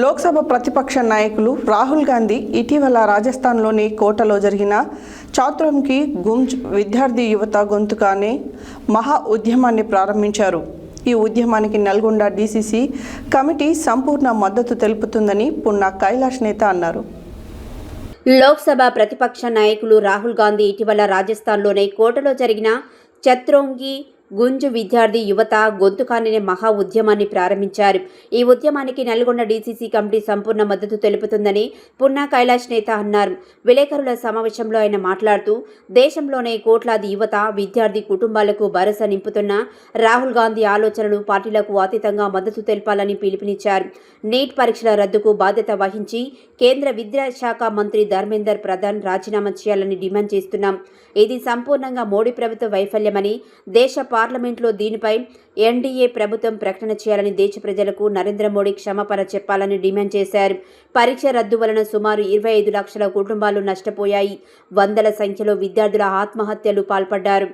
లోక్సభ ప్రతిపక్ష నాయకులు రాహుల్ గాంధీ ఇటీవల రాజస్థాన్లోని కోటలో జరిగిన చాతురంకి గుంజ్ విద్యార్థి యువత గొంతుక అనే మహా ఉద్యమాన్ని ప్రారంభించారు. ఈ ఉద్యమానికి నల్గొండ డీసీసీ కమిటీ సంపూర్ణ మద్దతు తెలుపుతుందని పున్నా కైలాష్ నేత అన్నారు. లోక్సభ ప్రతిపక్ష నాయకులు రాహుల్ గాంధీ ఇటీవల రాజస్థాన్లోని కోటలో జరిగిన చత్రోంగి గుంజ్ విద్యార్థి యువత గొంతుకానే మహా ఉద్యమాన్ని ప్రారంభించారు. ఈ ఉద్యమానికి నల్గొండ డీసీసీ కమిటీ సంపూర్ణ మద్దతు తెలుపుతుందని పున్నా కైలాష్ నేత అన్నారు. విలేకరుల సమావేశంలో ఆయన మాట్లాడుతూ, దేశంలోనే కోట్లాది యువత విద్యార్థి కుటుంబాలకు భరోసా నింపుతున్న రాహుల్ గాంధీ ఆలోచనలు పార్టీలకు అతీతంగా మద్దతు తెలపాలని పిలుపునిచ్చారు. నీట్ పరీక్షల రద్దుకు బాధ్యత వహించి కేంద్ర విద్యాశాఖ మంత్రి ధర్మేందర్ ప్రధాన్ రాజీనామా చేయాలని డిమాండ్ చేస్తున్నాం. ఇది సంపూర్ణంగా మోడీ ప్రభుత్వ వైఫల్యమని, దేశ పార్లమెంట్లో దీనిపై ఎన్డీఏ ప్రభుత్వం ప్రకటన చేయాలని, దేశ ప్రజలకు నరేంద్ర మోడీ క్షమాపణ చెప్పాలని డిమాండ్ చేశారు. పరీక్ష రద్దు వలన సుమారు 25 లక్షల కుటుంబాలు నష్టపోయాయి. వందల సంఖ్యలో విద్యార్థుల ఆత్మహత్యలు పాల్పడ్డారు.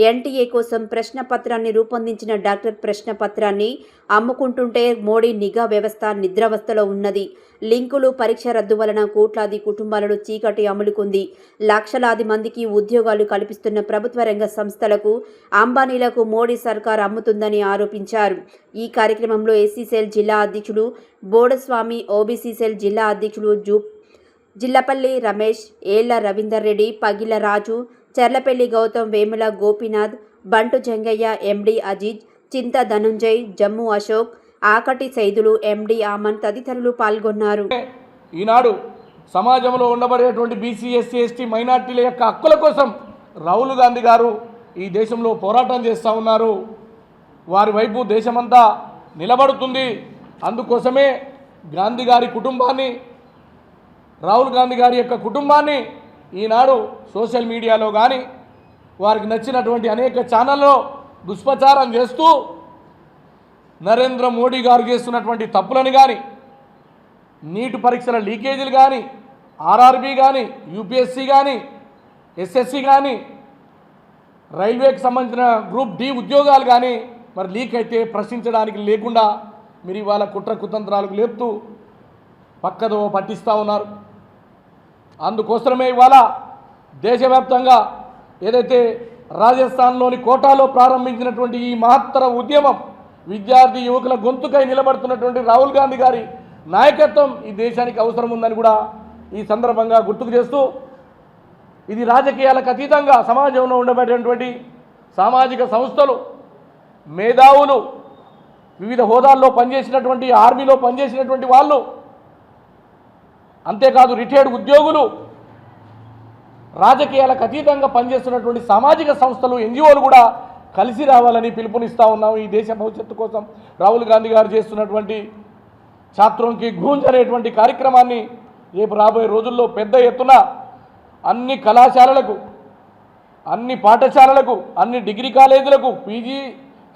ఎన్టీఏ కోసం ప్రశ్నపత్రాన్ని రూపొందించిన డాక్టర్ ప్రశ్నపత్రాన్ని అమ్ముకుంటుంటే మోడీ నిఘా వ్యవస్థ నిద్రావస్థలో ఉన్నది. లింకులు పరీక్ష రద్దు వలన కోట్లాది కుటుంబాలను చీకటి అమ్ములుకుంది. లక్షలాది మందికి ఉద్యోగాలు కల్పిస్తున్న ప్రభుత్వ రంగ సంస్థలకు, అంబానీలకు మోడీ సర్కార్ అమ్ముతుందని ఆరోపించారు. ఈ కార్యక్రమంలో ఎస్సీ సెల్ జిల్లా అధ్యక్షుడు బోడస్వామి, ఓబీసీ సెల్ జిల్లా అధ్యక్షుడు జిల్లపల్లి రమేష్, ఏళ్ల రవీందర్ రెడ్డి, పగిల రాజు, చర్లపల్లి గౌతమ్, వేముల గోపీనాథ్, బంటు జంగయ్య, ఎండి అజీజ్, చింత ధనుంజయ్, జమ్ము అశోక్, ఆకటి సైదులు, ఎండి ఆమన్ తదితరులు పాల్గొన్నారు. ఈనాడు సమాజంలో ఉండబడేటువంటి బీసీ, ఎస్సీ, ఎస్టీ, మైనార్టీల యొక్క హక్కుల కోసం రాహుల్ గాంధీ గారు ఈ దేశంలో పోరాటం చేస్తూ ఉన్నారు. వారి వైపు దేశమంతా నిలబడుతుంది. అందుకోసమే గాంధీ గారి కుటుంబాన్ని, రాహుల్ గాంధీ గారి యొక్క కుటుంబాన్ని ఈనాడు సోషల్ మీడియాలో కానీ వారికి నచ్చినటువంటి అనేక ఛానల్లో దుష్ప్రచారం చేస్తూ నరేంద్ర మోడీ గారు చేస్తున్నటువంటి తప్పులను కానీ, నీట్ పరీక్షల లీకేజీలు కానీ, ఆర్ఆర్బీ కానీ, యూపీఎస్సీ కానీ, ఎస్ఎస్సి కానీ, రైల్వేకి సంబంధించిన గ్రూప్ డి ఉద్యోగాలు కానీ మరి లీక్ అయితే ప్రశ్నించడానికి లేకుండా మీరు ఇవాళ కుట్ర కుతంత్రాలకు లేపుతూ పక్కదో పట్టిస్తూ ఉన్నారు. అందుకోసమే ఇవాళ దేశవ్యాప్తంగా ఏదైతే రాజస్థాన్లోని కోటాలో ప్రారంభించినటువంటి ఈ మహత్తర ఉద్యమం, విద్యార్థి యువకుల గొంతుకై నిలబడుతున్నటువంటి రాహుల్ గాంధీ గారి నాయకత్వం ఈ దేశానికి అవసరం ఉందని కూడా ఈ సందర్భంగా గుర్తుకు చేస్తూ, ఇది రాజకీయాలకు అతీతంగా సమాజంలో ఉండబడేటువంటి సామాజిక సంస్థలు, మేధావులు, వివిధ హోదాల్లో పనిచేసినటువంటి, ఆర్మీలో పనిచేసినటువంటి వాళ్ళు, అంతేకాదు రిటైర్డ్ ఉద్యోగులు, రాజకీయాలకు అతీతంగా పనిచేస్తున్నటువంటి సామాజిక సంస్థలు, ఎన్జిఓలు కూడా కలిసి రావాలని పిలుపునిస్తూ ఉన్నాం. ఈ దేశ భవిష్యత్తు కోసం రాహుల్ గాంధీ గారు చేస్తున్నటువంటి ఛాత్రోంకి గూంజ్ అనేటువంటి కార్యక్రమాన్ని రేపు రాబోయే రోజుల్లో పెద్ద ఎత్తున అన్ని కళాశాలలకు, అన్ని పాఠశాలలకు, అన్ని డిగ్రీ కాలేజీలకు, పీజీ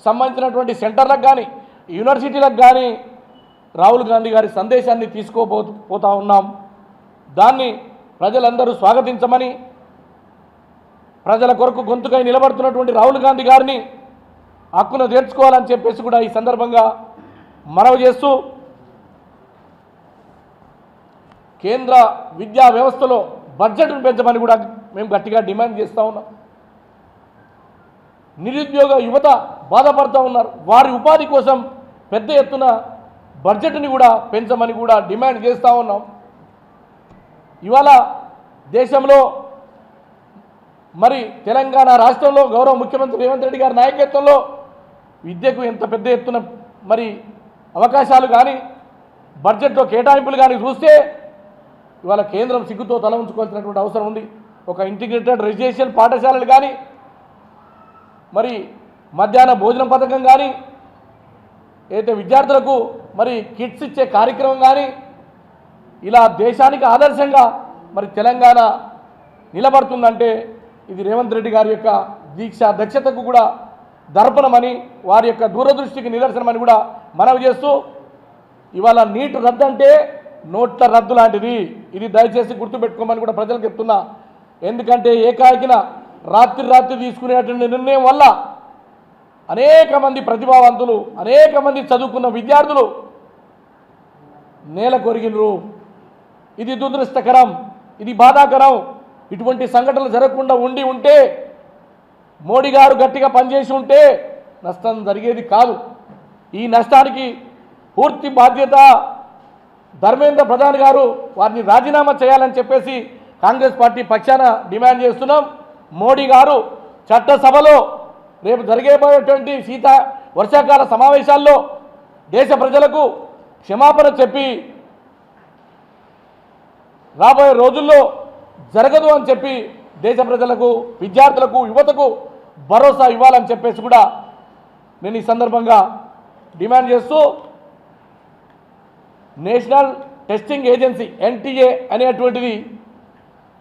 సంబంధించినటువంటి సెంటర్లకు కానీ, యూనివర్సిటీలకు కానీ రాహుల్ గాంధీ గారి సందేశాన్ని తీసుకోపోతా ఉన్నాం. దాన్ని ప్రజలందరూ స్వాగతించమని, ప్రజల కొరకు గొంతుకై నిలబడుతున్నటువంటి రాహుల్ గాంధీ గారిని హక్కును తీర్చుకోవాలని చెప్పేసి కూడా ఈ సందర్భంగా మనవి చేస్తూ, కేంద్ర విద్యా వ్యవస్థలో బడ్జెట్ను పెంచమని కూడా మేము గట్టిగా డిమాండ్ చేస్తూ ఉన్నాం. నిరుద్యోగ యువత బాధపడుతూ ఉన్నారు. వారి ఉపాధి కోసం పెద్ద ఎత్తున బడ్జెట్ని కూడా పెంచమని కూడా డిమాండ్ చేస్తూ ఉన్నాం. ఇవాళ దేశంలో మరి తెలంగాణ రాష్ట్రంలో గౌరవ ముఖ్యమంత్రి రేవంత్ రెడ్డి గారి నాయకత్వంలో విద్యకు ఎంత పెద్ద ఎత్తున మరి అవకాశాలు కానీ, బడ్జెట్లో కేటాయింపులు కానీ చూస్తే ఇవాళ కేంద్రం సిగ్గుతో తల ఉంచుకోవాల్సినటువంటి అవసరం ఉంది. ఒక ఇంటిగ్రేటెడ్ రెసిడెన్షియల్ పాఠశాలలు కానీ, మరి మధ్యాహ్న భోజనం పథకం కానీ, అయితే విద్యార్థులకు మరి కిట్స్ ఇచ్చే కార్యక్రమం కానీ, ఇలా దేశానికి ఆదర్శంగా మరి తెలంగాణ నిలబడుతుందంటే ఇది రేవంత్ రెడ్డి గారి యొక్క దీక్ష దక్షతకు కూడా దర్పణమని, వారి యొక్క దూరదృష్టికి నిదర్శనమని కూడా మనవి చేస్తూ, ఇవాళ నీట్ రద్దు అంటే నోట్ల రద్దు లాంటిది. ఇది దయచేసి గుర్తుపెట్టుకోమని కూడా ప్రజలకు చెప్తున్నా. ఎందుకంటే ఏకాకిన రాత్రి తీసుకునేటువంటి నిర్ణయం వల్ల అనేక మంది ప్రతిభావంతులు, అనేక మంది చదువుకున్న విద్యార్థులు నేల కొరిగినరు. ఇది దురదృష్టకరం, ఇది బాధాకరం. ఇటువంటి సంఘటనలు జరగకుండా ఉంటే మోడీ గారు గట్టిగా పనిచేసి ఉంటే నష్టం జరిగేది కాదు. ఈ నష్టానికి పూర్తి బాధ్యత ధర్మేంద్ర ప్రధాన్ గారు, వారిని రాజీనామా చేయాలని చెప్పేసి కాంగ్రెస్ పార్టీ పక్షాన డిమాండ్ చేస్తున్నాం. మోడీ గారు చట్టసభలో రేపు జరగబోయేటువంటి వర్షాకాల సమావేశాల్లో దేశ ప్రజలకు క్షమాపణ చెప్పి రాబోయే రోజుల్లో జరగదు అని చెప్పి దేశ ప్రజలకు, విద్యార్థులకు, యువతకు భరోసా ఇవ్వాలని చెప్పేసి కూడా నేను ఈ సందర్భంగా డిమాండ్ చేస్తూ, నేషనల్ టెస్టింగ్ ఏజెన్సీ ఎన్టీఏ అనేటువంటిది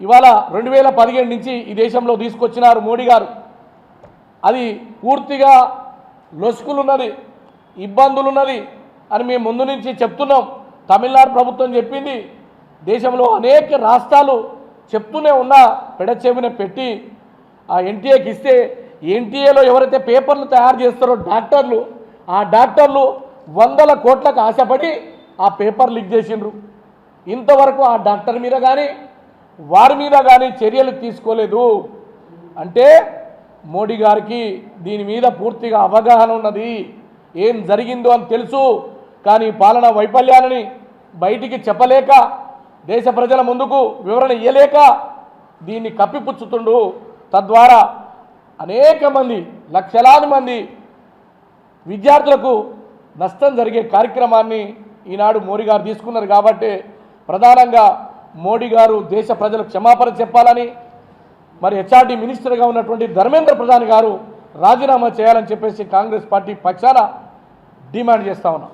ఇవాళ 2017 నుంచి ఈ దేశంలో తీసుకొచ్చినారు మోడీ గారు. అది పూర్తిగా లొసుకులున్నది, ఇబ్బందులున్నది అని మేము ముందు నుంచి చెప్తున్నాం. తమిళనాడు ప్రభుత్వం చెప్పింది, దేశంలో అనేక రాష్ట్రాలు చెప్తూనే ఉన్నా పెడచెవిన పెట్టి ఆ ఎన్టీఏకి ఇస్తే, ఎన్టీఏలో ఎవరైతే పేపర్లు తయారు చేస్తారో డాక్టర్లు, ఆ డాక్టర్లు 100 కోట్లకు ఆశపడి ఆ పేపర్ లీక్ చేసిండ్రు. ఇంతవరకు ఆ డాక్టర్ మీద కానీ వారి మీద కానీ చర్యలు తీసుకోలేదు. అంటే మోడీ గారికి దీని మీద పూర్తిగా అవగాహన ఉన్నది, ఏం జరిగిందో అని తెలుసు. కానీ పాలనా వైఫల్యాలని బయటికి చెప్పలేక, దేశ ప్రజల ముందుకు వివరణ ఇయ్యలేక దీన్ని కప్పిపుచ్చుతుండు. తద్వారా అనేక మంది, లక్షలాది మంది విద్యార్థులకు నష్టం జరిగే కార్యక్రమాన్ని ఈనాడు మోడీ గారు తీసుకున్నారు. కాబట్టి ప్రధానంగా మోడీ గారు దేశ ప్రజలకు క్షమాపణ చెప్పాలని, మరి హెచ్ఆర్డీ మినిస్టర్గా ఉన్నటువంటి ధర్మేంద్ర ప్రధాన్ గారు రాజీనామా చేయాలని చెప్పేసి కాంగ్రెస్ పార్టీ పక్షాన డిమాండ్ చేస్తా ఉన్నాం.